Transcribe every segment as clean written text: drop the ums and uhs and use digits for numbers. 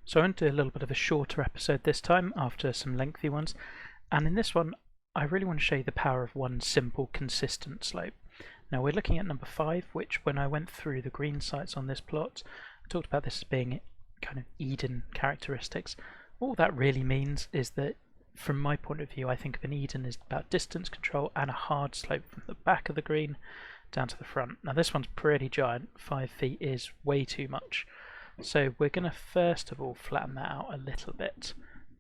So I'm going to do a little bit of a shorter episode this time after some lengthy ones, and in this one I really want to show you the power of one simple consistent slope. Now we're looking at number 5, which when I went through the green sites on this plot I talked about this as being kind of Eden characteristics. All that really means is that from my point of view I think of an Eden as about distance control and a hard slope from the back of the green down to the front. Now this one's pretty giant, 5 feet is way too much. So we're going to first of all flatten that out a little bit,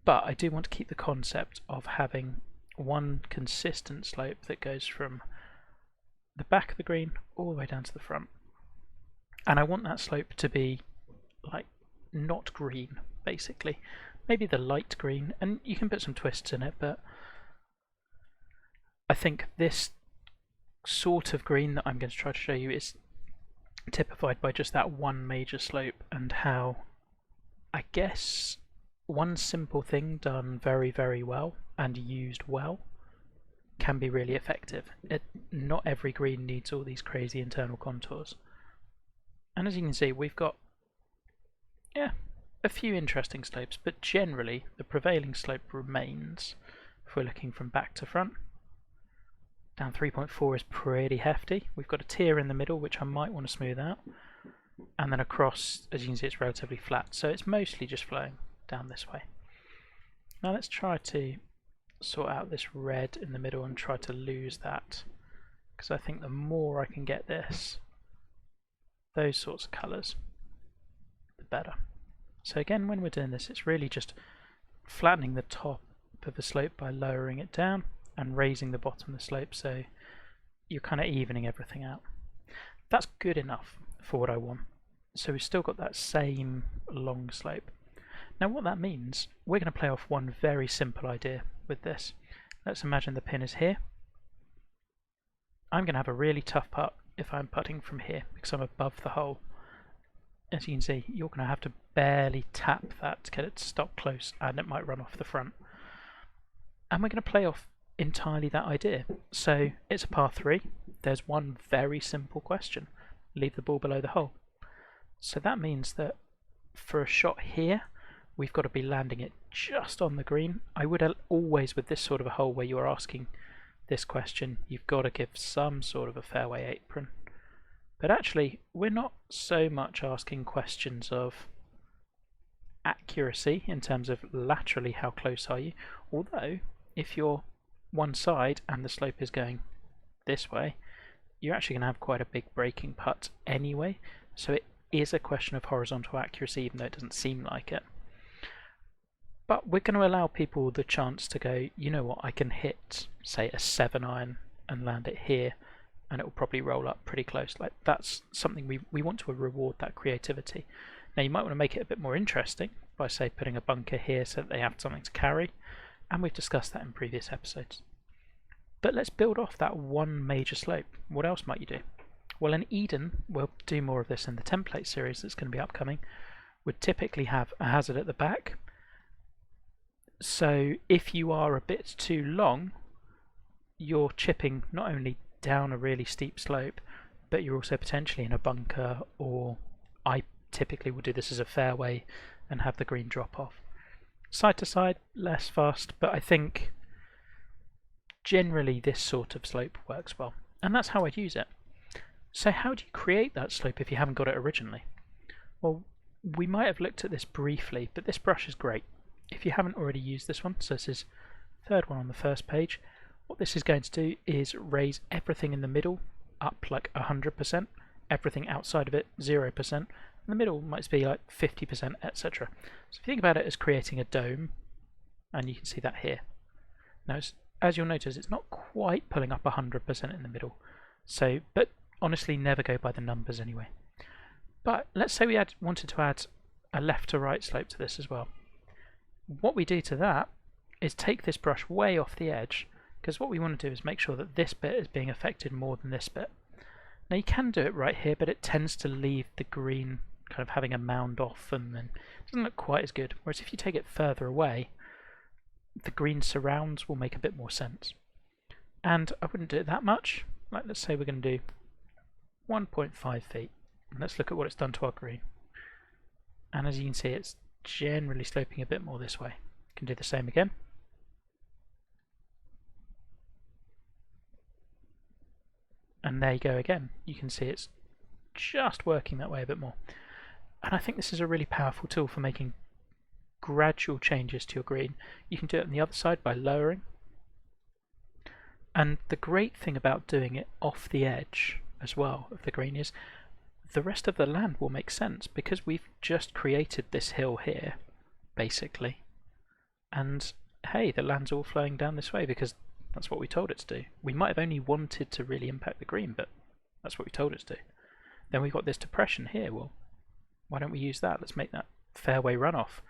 but I do want to keep the concept of having one consistent slope that goes from the back of the green all the way down to the front. And I want that slope to be like not green, basically. Maybe the light green, and you can put some twists in it, but I think this sort of green that I'm going to try to show you is typified by just that one major slope, and how I guess one simple thing done very, very well and used well can be really effective. Not every green needs all these crazy internal contours. And as you can see, we've got a few interesting slopes, but generally the prevailing slope remains, if we're looking from back to front. Down 3.4 is pretty hefty. We've got a tier in the middle which I might want to smooth out, and then across, as you can see, it's relatively flat, so it's mostly just flowing down this way. Now let's try to sort out this red in the middle and try to lose that, because I think the more I can get those sorts of colours, the better. So again, when we're doing this, it's really just flattening the top of the slope by lowering it down and raising the bottom of the slope, so you're kind of evening everything out. That's good enough for what I want. So we've still got that same long slope. Now what that means, we're going to play off one very simple idea with this. Let's imagine the pin is here. I'm going to have a really tough putt if I'm putting from here, because I'm above the hole. As you can see, you're going to have to barely tap that to get it to stop close, and it might run off the front. And we're going to play off entirely that idea. So it's a par 3. There's one very simple question: leave the ball below the hole. So that means that for a shot here, we've got to be landing it just on the green. I would always, with this sort of a hole where you are asking this question, you've got to give some sort of a fairway apron. But actually, we're not so much asking questions of accuracy in terms of laterally how close are you, although if you're one side and the slope is going this way, you're actually going to have quite a big breaking putt anyway, so it is a question of horizontal accuracy, even though it doesn't seem like it. But we're going to allow people the chance to go, you know what, I can hit, say, a 7-iron and land it here, and it will probably roll up pretty close. Like, that's something we want to reward, that creativity. Now you might want to make it a bit more interesting by, say, putting a bunker here so that they have something to carry, and we've discussed that in previous episodes. But let's build off that one major slope. What else might you do? Well, in Eden, we'll do more of this in the template series that's going to be upcoming, would typically have a hazard at the back. So if you are a bit too long, you're chipping not only down a really steep slope, but you're also potentially in a bunker, or I typically would do this as a fairway and have the green drop off. Side to side, less fast, but I think generally this sort of slope works well, and that's how I'd use it. So how do you create that slope if you haven't got it originally? Well, we might have looked at this briefly, but this brush is great. If you haven't already used this one, so this is the third one on the first page, what this is going to do is raise everything in the middle up like 100%, everything outside of it 0%, and the middle might be like 50%, etc. So if you think about it as creating a dome, and you can see that here. Now, as you'll notice, it's not quite pulling up 100% in the middle. So, but honestly, never go by the numbers anyway. But let's say we wanted to add a left to right slope to this as well. What we do to that is take this brush way off the edge, because what we want to do is make sure that this bit is being affected more than this bit. Now you can do it right here, but it tends to leave the green kind of having a mound off, and then it doesn't look quite as good. Whereas if you take it further away, the green surrounds will make a bit more sense. And I wouldn't do it that much. Like, let's say we're going to do 1.5 feet. And let's look at what it's done to our green. And as you can see, it's generally sloping a bit more this way. You can do the same again. And there you go again. You can see it's just working that way a bit more. And I think this is a really powerful tool for making gradual changes to your green. You can do it on the other side by lowering. And the great thing about doing it off the edge as well of the green is the rest of the land will make sense, because we've just created this hill here, basically. And hey, the land's all flowing down this way because that's what we told it to do. We might have only wanted to really impact the green, but that's what we told it to do. Then we've got this depression here. Well, why don't we use that? Let's make that fairway runoff.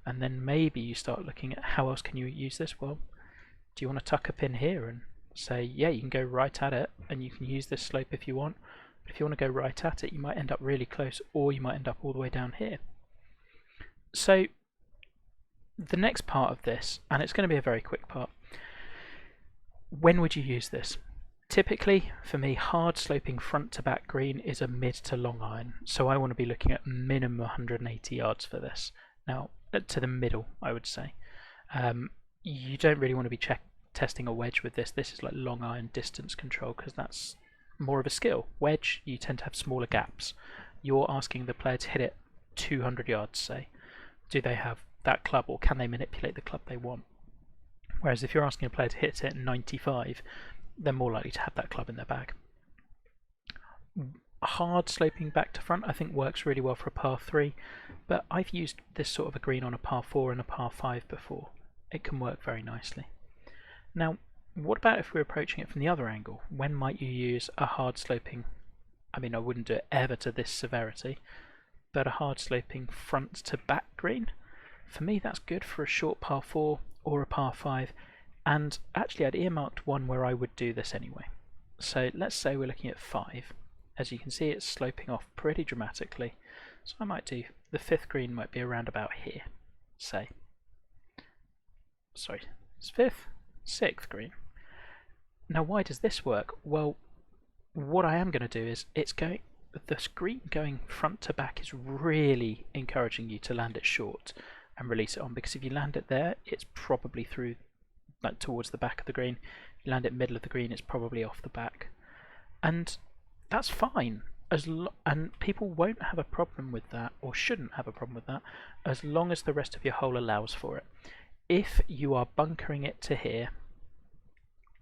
And then maybe you start looking at how else can you use this? Well, do you want to tuck up in here and say, yeah, you can go right at it and you can use this slope if you want. But if you want to go right at it, you might end up really close, or you might end up all the way down here. So the next part of this, and it's going to be a very quick part, when would you use this? Typically, for me, hard sloping front to back green is a mid to long iron, so I want to be looking at minimum 180 yards for this. Now, to the middle, I would say. You don't really want to be testing a wedge with this. This is like long iron distance control, because that's more of a skill. Wedge, you tend to have smaller gaps. You're asking the player to hit it 200 yards, say. Do they have that club, or can they manipulate the club they want? Whereas if you're asking a player to hit it at 95, they're more likely to have that club in their bag. Hard sloping back to front I think works really well for a par 3, but I've used this sort of a green on a par 4 and a par 5 before. It can work very nicely. Now, what about if we're approaching it from the other angle? When might you use a hard sloping, I mean, I wouldn't do it ever to this severity, but a hard sloping front to back green? For me, that's good for a short par 4 or a par 5, and actually I'd earmarked one where I would do this anyway. So let's say we're looking at 5. As you can see, it's sloping off pretty dramatically, so I might do, the 5th green might be around about here, say. Sorry, it's 5th, 6th green. Now why does this work? Well, what I am going to do is, the screen going front to back is really encouraging you to land it short and release it on, because if you land it there, it's probably through, like, towards the back of the green. If you land it middle of the green, it's probably off the back, and that's fine. And people won't have a problem with that, or shouldn't have a problem with that, as long as the rest of your hole allows for it. If you are bunkering it to here,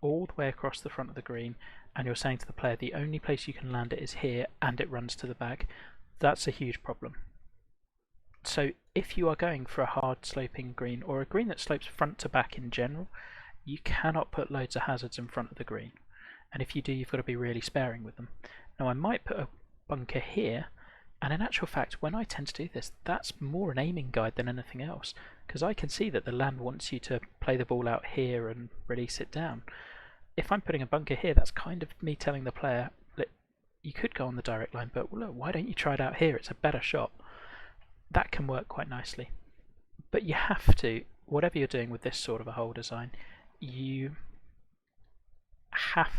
all the way across the front of the green, and you're saying to the player the only place you can land it is here, and it runs to the bag, that's a huge problem. So if you are going for a hard sloping green, or a green that slopes front to back in general, you cannot put loads of hazards in front of the green. And if you do, you've got to be really sparing with them. Now I might put a bunker here, and in actual fact, when I tend to do this, that's more an aiming guide than anything else, because I can see that the land wants you to play the ball out here and release it down. If I'm putting a bunker here, that's kind of me telling the player, look, you could go on the direct line, but look, why don't you try it out here? It's a better shot. That can work quite nicely. But you have to, whatever you're doing with this sort of a hole design, you have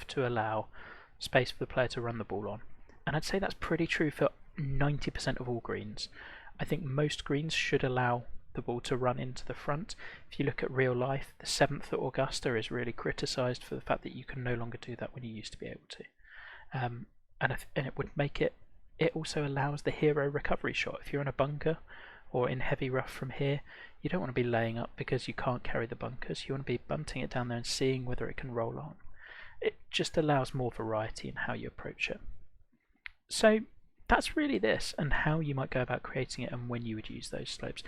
to allow space for the player to run the ball on. And I'd say that's pretty true for 90% of all greens. I think most greens should allow the ball to run into the front. If you look at real life, the 7th at Augusta is really criticised for the fact that you can no longer do that when you used to be able to. And it would make it, it also allows the hero recovery shot. If you're in a bunker or in heavy rough from here, you don't want to be laying up because you can't carry the bunkers. You want to be bunting it down there and seeing whether it can roll on. It just allows more variety in how you approach it. So that's really this, and how you might go about creating it and when you would use those slopes.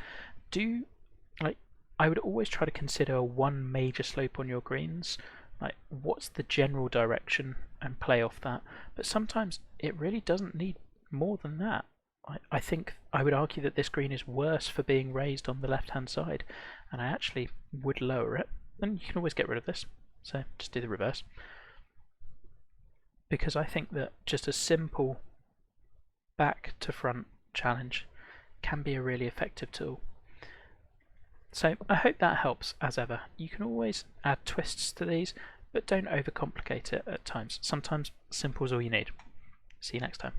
I would always try to consider one major slope on your greens, like what's the general direction, and play off that. But sometimes it really doesn't need more than that. I think I would argue that this green is worse for being raised on the left hand side, and I actually would lower it. And you can always get rid of this, so just do the reverse, because I think that just a simple back to front challenge can be a really effective tool. So I hope that helps. As ever, you can always add twists to these, but don't overcomplicate it at times. Sometimes simple is all you need. See you next time.